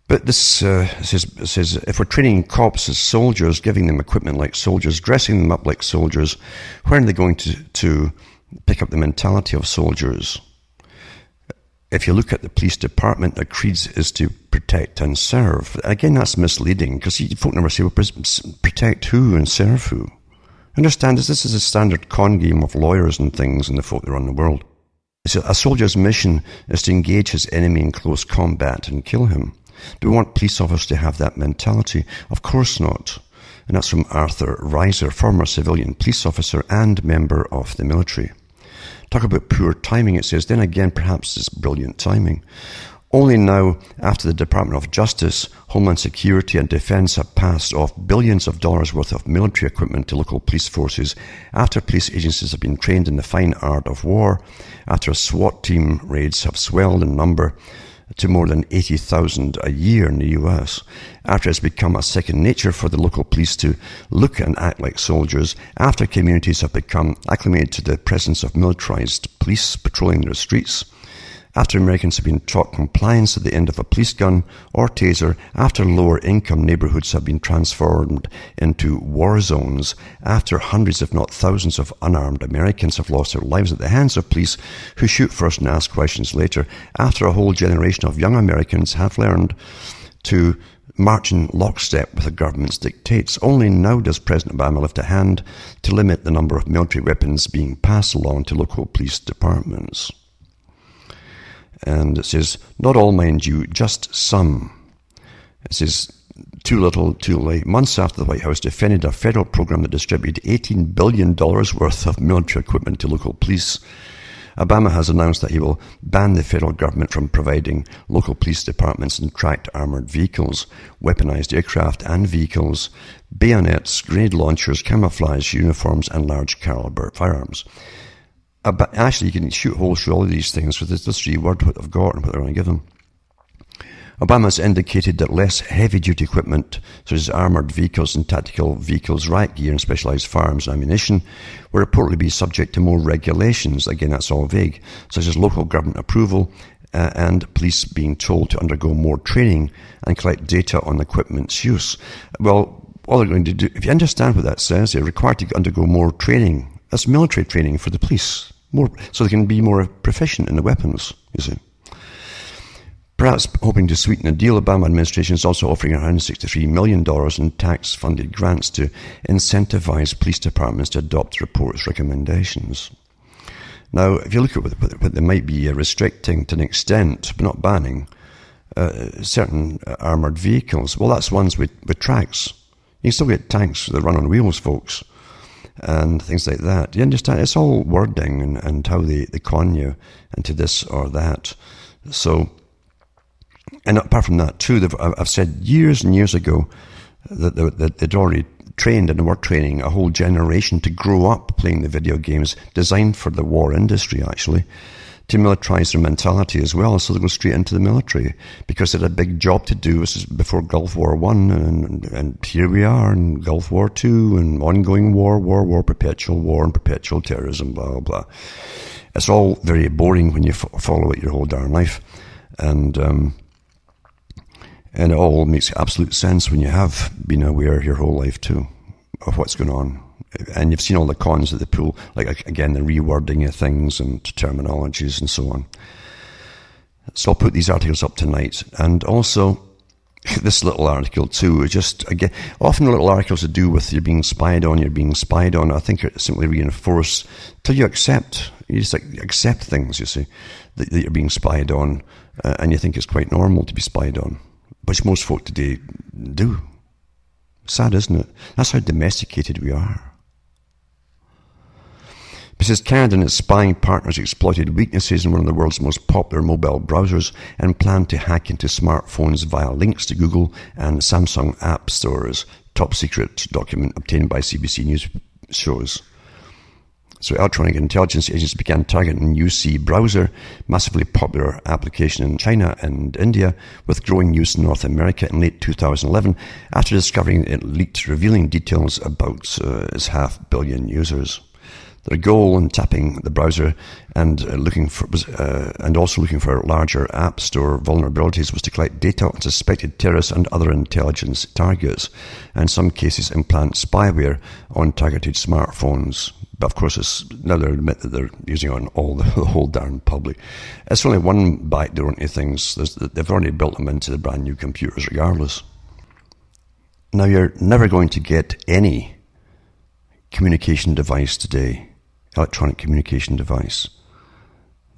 But this says, if we're training cops as soldiers, giving them equipment like soldiers, dressing them up like soldiers, when are they going to pick up the mentality of soldiers? If you look at the police department, their creed is to protect and serve. Again, that's misleading, because folk never say, well, protect who and serve who? Understand this is a standard con game of lawyers and things and the folk that run the world. A soldier's mission is to engage his enemy in close combat and kill him. Do we want police officers to have that mentality? Of course not. And that's from Arthur Reiser, former civilian police officer and member of the military. Talk about poor timing, it says. Then again, perhaps it's brilliant timing. Only now, after the Department of Justice, Homeland Security and Defense have passed off billions of dollars worth of military equipment to local police forces, after police agencies have been trained in the fine art of war, after SWAT team raids have swelled in number to more than 80,000 a year in the US, after it's become a second nature for the local police to look and act like soldiers, after communities have become acclimated to the presence of militarized police patrolling their streets, after Americans have been taught compliance at the end of a police gun or taser, after lower income neighborhoods have been transformed into war zones, after hundreds if not thousands of unarmed Americans have lost their lives at the hands of police who shoot first and ask questions later, after a whole generation of young Americans have learned to march in lockstep with the government's dictates. Only now does President Obama lift a hand to limit the number of military weapons being passed along to local police departments. And it says, not all, mind you, just some. It says, too little, too late. Months after the White House defended a federal program that distributed $18 billion worth of military equipment to local police, Obama has announced that he will ban the federal government from providing local police departments and tracked armoured vehicles, weaponized aircraft and vehicles, bayonets, grenade launchers, camouflage uniforms, and large caliber firearms. Actually, you can shoot holes through all of these things with this reword what they've got and what they're going to give them. Obama's indicated that less heavy-duty equipment, such as armoured vehicles and tactical vehicles, riot gear and specialised firearms and ammunition, will reportedly be subject to more regulations. Again, that's all vague, such as local government approval and police being told to undergo more training and collect data on the equipment's use. Well, all they're going to do, if you understand what that says, they're required to undergo more training. That's military training for the police, more so they can be more proficient in the weapons, you see. Perhaps hoping to sweeten the deal, Obama administration is also offering $163 million in tax-funded grants to incentivize police departments to adopt the report's recommendations. Now, if you look at what they might be restricting to an extent, but not banning, certain armoured vehicles, well, that's ones with tracks. You can still get tanks that run on wheels, folks. and things like that. You understand? It's all wording and how they con you into this or that. So, and apart from that too, I've said years and years ago that they'd already trained and were training a whole generation to grow up playing the video games designed for the war industry, actually, to militarize their mentality as well, so they go straight into the military because they had a big job to do. This is before Gulf War One, and here we are in Gulf War Two, and ongoing war, perpetual war, and perpetual terrorism, blah, blah, blah. It's all very boring when you follow it your whole darn life, and it all makes absolute sense when you have been aware your whole life too of what's going on. And you've seen all the cons that they pull, like, again, the rewording of things and terminologies and so on. So I'll put these articles up tonight. And also, this little article too, is just, again, often little articles to do with you're being spied on, I think are simply reinforced till you accept. You just accept things, you see, that you're being spied on, and you think it's quite normal to be spied on, which most folk today do. Sad, isn't it? That's how domesticated we are. It says Canada and its spying partners exploited weaknesses in one of the world's most popular mobile browsers and planned to hack into smartphones via links to Google and Samsung app stores. Top secret document obtained by CBC News shows. So electronic intelligence agents began targeting UC Browser, massively popular application in China and India, with growing use in North America in late 2011, after discovering it leaked revealing details about its 500 million users. Their goal in tapping the browser and also looking for larger app store vulnerabilities was to collect data on suspected terrorists and other intelligence targets, and in some cases implant spyware on targeted smartphones. But of course, now they admit that they're using it on the whole darn public. It's only one backdoor into things. They've already built them into the brand new computers regardless. Now, you're never going to get any communication device today, electronic communication device,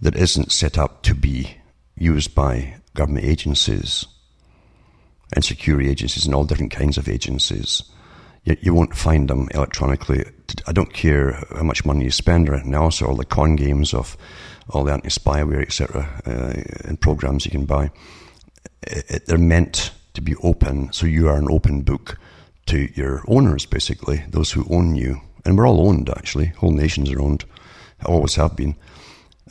that isn't set up to be used by government agencies and security agencies and all different kinds of agencies. You won't find them electronically. I don't care how much money you spend or anything else, or all the con games of all the anti-spyware, etc., and programs you can buy. They're meant to be open, so you are an open book to your owners, basically, those who own you. And we're all owned, actually. Whole nations are owned, always have been.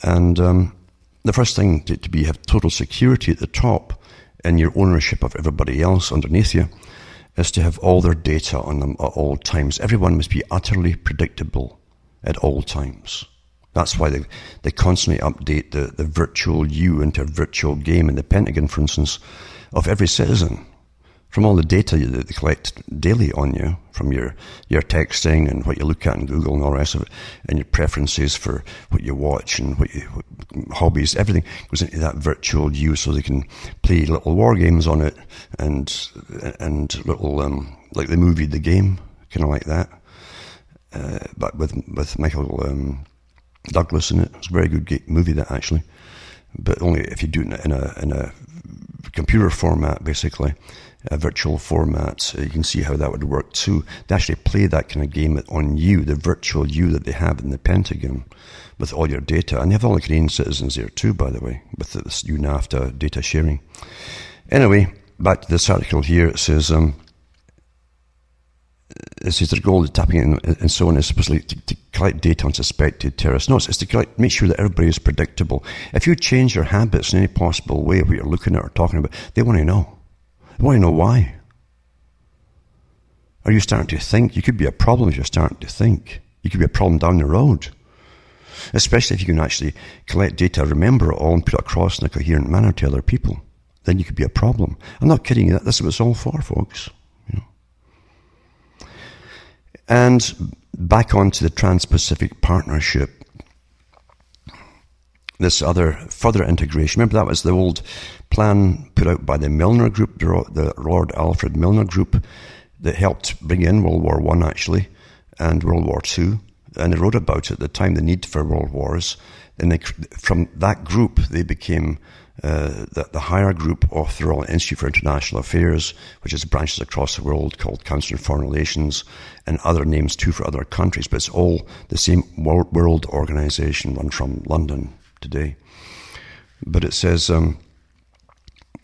And the first thing to have total security at the top and your ownership of everybody else underneath you is to have all their data on them at all times. Everyone must be utterly predictable at all times. That's why they constantly update the virtual you into a virtual game in the Pentagon, for instance, of every citizen. From all the data that they collect daily on you, from your texting and what you look at in Google and all the rest of it, and your preferences for what you watch and what hobbies, everything goes into that virtual you, so they can play little war games on it and little like the movie The Game, kind of like that, but with Michael Douglas in it. It's a very good movie, that, actually, but only if you do it in a computer format, basically. A virtual format, you can see how that would work too. They actually play that kind of game on you, the virtual you that they have in the Pentagon, with all your data. And they have all the Canadian citizens there too, by the way, with this UNAFTA data sharing. Anyway, back to this article here. It says their goal is tapping and so on is supposedly to collect data on suspected terrorists. No, it's to make sure that everybody is predictable. If you change your habits in any possible way, what you're looking at or talking about, they want to know. They want to know why. Are you starting to think? You could be a problem if you're starting to think. You could be a problem down the road. Especially if you can actually collect data, remember it all, and put it across in a coherent manner to other people. Then you could be a problem. I'm not kidding you. That's what it's all for, folks. You know. And back onto the Trans-Pacific Partnership. This other further integration. Remember, that was the old plan put out by the Milner Group, the Lord Alfred Milner Group, that helped bring in World War I, actually, and World War II. And they wrote about it at the time, the need for world wars. And from that group, they became the higher group of the Royal Institute for International Affairs, which is branches across the world called Council on Foreign Relations, and other names too for other countries, but it's all the same world organization run from London today. But it says,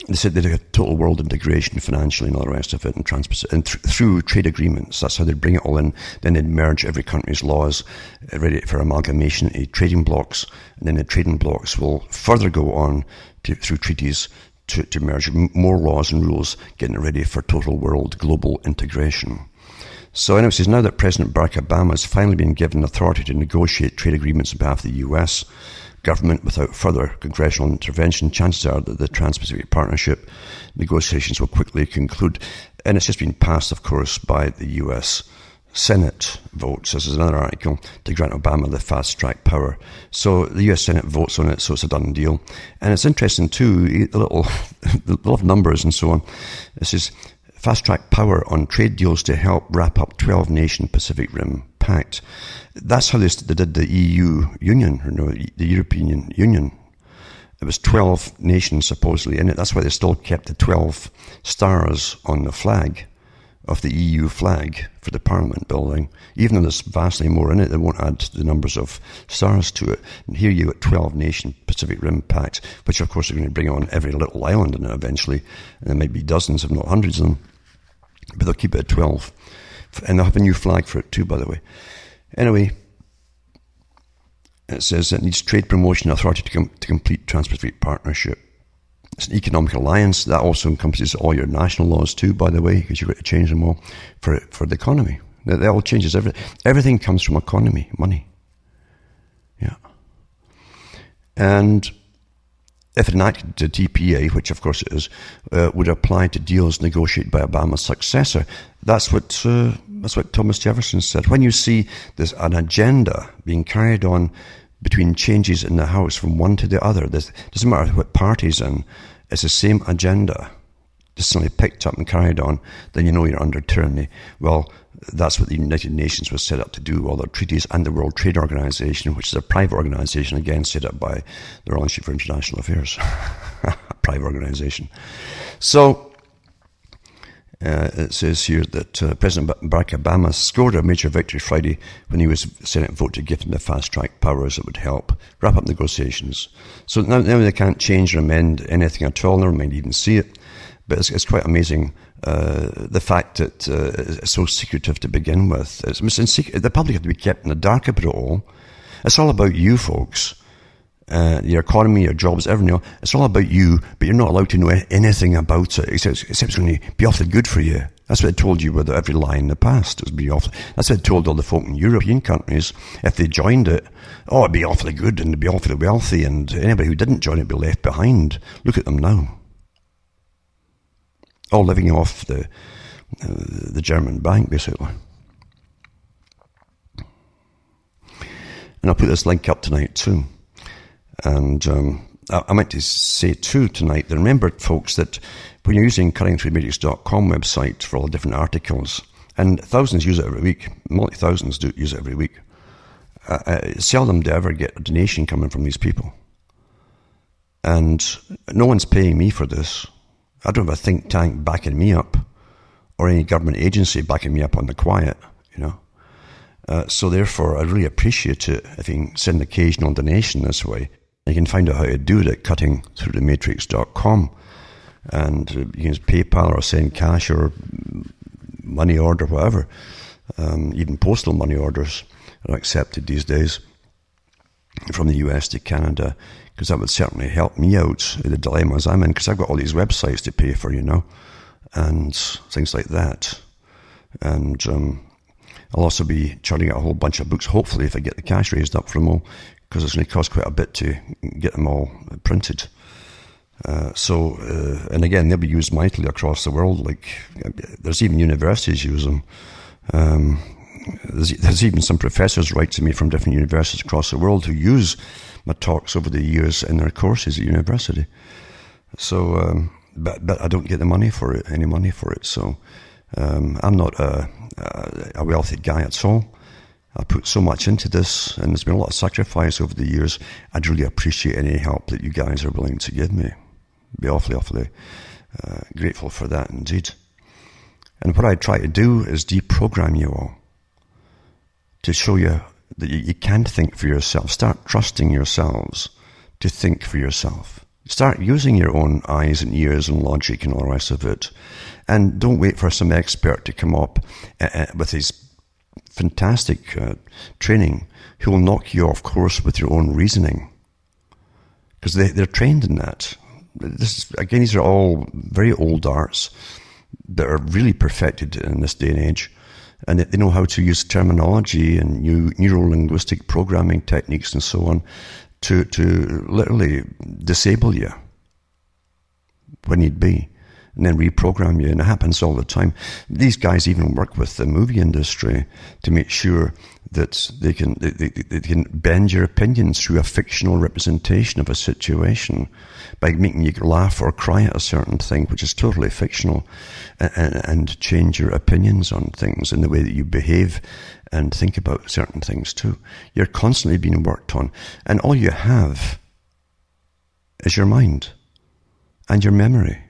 they said they did a total world integration financially and all the rest of it, and through trade agreements. That's how they'd bring it all in. Then they'd merge every country's laws, ready for amalgamation into trading blocks, and then the trading blocks will further go on through treaties to merge more laws and rules, getting it ready for total world global integration. So anyway, it says now that President Barack Obama has finally been given authority to negotiate trade agreements on behalf of the US government without further congressional intervention, chances are that the Trans-Pacific Partnership negotiations will quickly conclude. And it's just been passed, of course, by the US Senate votes. This is another article to grant Obama the fast-track power. So the US Senate votes on it, so it's a done deal. And it's interesting too, a lot of numbers and so on. This is fast-track power on trade deals to help wrap up 12-nation Pacific Rim Pact. That's how they did the EU Union, or no, the European Union. It was 12 nations supposedly in it. That's why they still kept the 12 stars on the flag of the EU flag for the Parliament building. Even though there's vastly more in it, they won't add the numbers of stars to it. And here you got 12-nation Pacific Rim Pact, which of course are going to bring on every little island in it eventually. And there might be dozens, if not hundreds of them. But they'll keep it at 12. And they'll have a new flag for it too, by the way. Anyway, it says it needs trade promotion authority to complete Trans-Pacific Partnership. It's an economic alliance. That also encompasses all your national laws too, by the way, because you've got to change them all for the economy. That all changes everything. Everything comes from economy, money. Yeah. And if it enacted the TPA, which of course it is, would apply to deals negotiated by Obama's successor. That's what Thomas Jefferson said. When you see an agenda being carried on between changes in the House from one to the other, it doesn't matter what party's in, it's the same agenda, just simply picked up and carried on, then you know you're under tyranny. Well, that's what the United Nations was set up to do, all their treaties, and the World Trade Organization, which is a private organization, again set up by the Royal Institute for International Affairs. A private organization. So, it says here that President Barack Obama scored a major victory Friday when he was Senate vote to give him the fast-track powers that would help wrap up negotiations. So now they can't change or amend anything at all, never mind even see it. But it's quite amazing, the fact that it's so secretive to begin with. The public have to be kept in the dark about it all. It's all about you, folks. Your economy, your jobs, everything else. It's all about you, but you're not allowed to know anything about it, except it's going to be awfully good for you. That's what I told you with every lie in the past. It would be awfully. That's what I told all the folk in European countries. If they joined it, it'd be awfully good and they'd be awfully wealthy, and anybody who didn't join it would be left behind. Look at them now. All living off the German bank, basically. And I'll put this link up tonight too. And I meant to say too tonight that remember, folks, that when you're using cuttingthroughthematrix.com website for all the different articles, and thousands use it every week, multi-thousands do use it every week, seldom do I ever get a donation coming from these people. And no one's paying me for this. I don't have a think tank backing me up, or any government agency backing me up on the quiet, you know. So therefore, I really appreciate it if you can send an occasional donation this way. You can find out how to do it at cuttingthroughthematrix.com. And you can use PayPal or send cash or money order, whatever. Even postal money orders are accepted these days from the US to Canada, because that would certainly help me out in the dilemmas I'm in, because I've got all these websites to pay for, you know, and things like that. And I'll also be churning out a whole bunch of books, hopefully, if I get the cash raised up for them all, because it's going to cost quite a bit to get them all printed. And again, they'll be used mightily across the world. Like, there's even universities use them. There's even some professors write to me from different universities across the world who use my talks over the years in their courses at university. So, but I don't get any money for it. So, I'm not a wealthy guy at all. I put so much into this, and there's been a lot of sacrifice over the years. I'd really appreciate any help that you guys are willing to give me. Be awfully grateful for that indeed. And what I try to do is deprogram you all to show you that you can think for yourself. Start trusting yourselves to think for yourself. Start using your own eyes and ears and logic and all the rest of it. And don't wait for some expert to come up with his fantastic training who will knock you off course with your own reasoning. Because they're trained in that. Again, these are all very old arts that are really perfected in this day and age. And they know how to use terminology and neuro-linguistic programming techniques and so on to literally disable you when need be, and then reprogram you. And it happens all the time. These guys even work with the movie industry to make sure that they can bend your opinions through a fictional representation of a situation by making you laugh or cry at a certain thing, which is totally fictional, and change your opinions on things and the way that you behave and think about certain things too. You're constantly being worked on, and all you have is your mind and your memory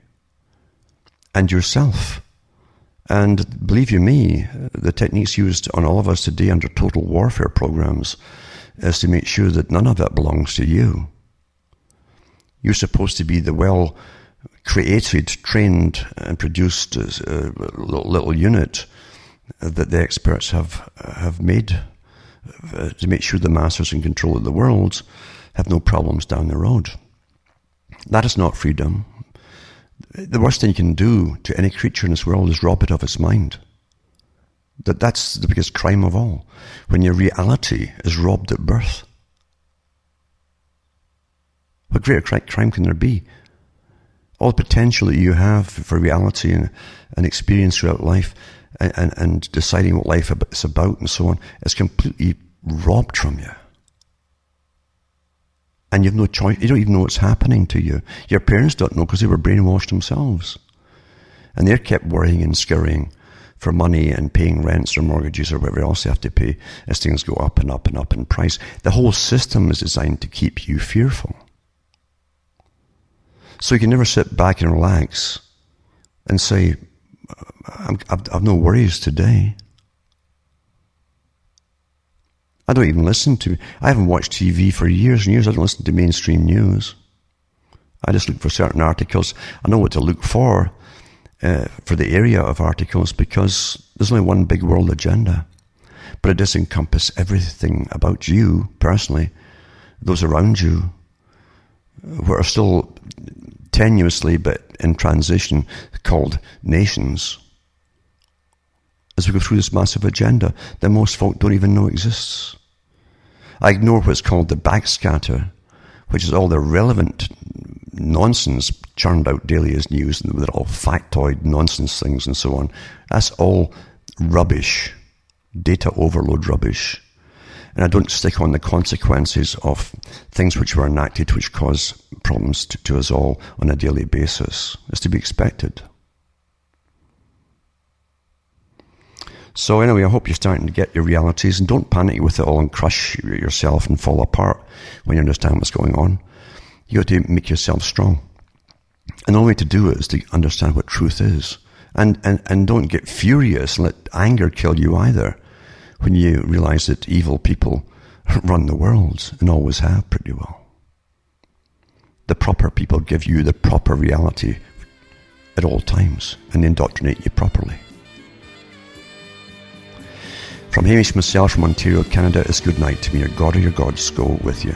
and yourself. And believe you me, the techniques used on all of us today under total warfare programs is to make sure that none of that belongs to you. You're supposed to be the well-created, trained, and produced little unit that the experts have made to make sure the masters in control of the world have no problems down the road. That is not freedom. The worst thing you can do to any creature in this world is rob it of its mind. That's the biggest crime of all, when your reality is robbed at birth. What greater crime can there be? All the potential that you have for reality and experience throughout life and deciding what life is about and so on is completely robbed from you. And you have no choice. You don't even know what's happening to you. Your parents don't know because they were brainwashed themselves. And they're kept worrying and scurrying for money and paying rents or mortgages or whatever else they have to pay as things go up and up and up in price. The whole system is designed to keep you fearful. So you can never sit back and relax and say, I've no worries today. I don't even I haven't watched TV for years and years. I don't listen to mainstream news. I just look for certain articles. I know what to look for the area of articles, because there's only one big world agenda. But it does encompass everything about you personally, those around you, who are still tenuously but in transition, called nations. As we go through this massive agenda that most folk don't even know exists. I ignore what's called the backscatter, which is all the relevant nonsense churned out daily as news, and they're all factoid nonsense things and so on. That's all rubbish, data overload rubbish. And I don't stick on the consequences of things which were enacted which cause problems to us all on a daily basis. It's to be expected. So anyway, I hope you're starting to get your realities, and don't panic with it all and crush yourself and fall apart when you understand what's going on. You got to make yourself strong. And the only way to do it is to understand what truth is. And don't get furious and let anger kill you either when you realize that evil people run the world and always have pretty well. The proper people give you the proper reality at all times and indoctrinate you properly. From Hamish myself from Ontario, Canada, it's good night. May your God or your gods go with you.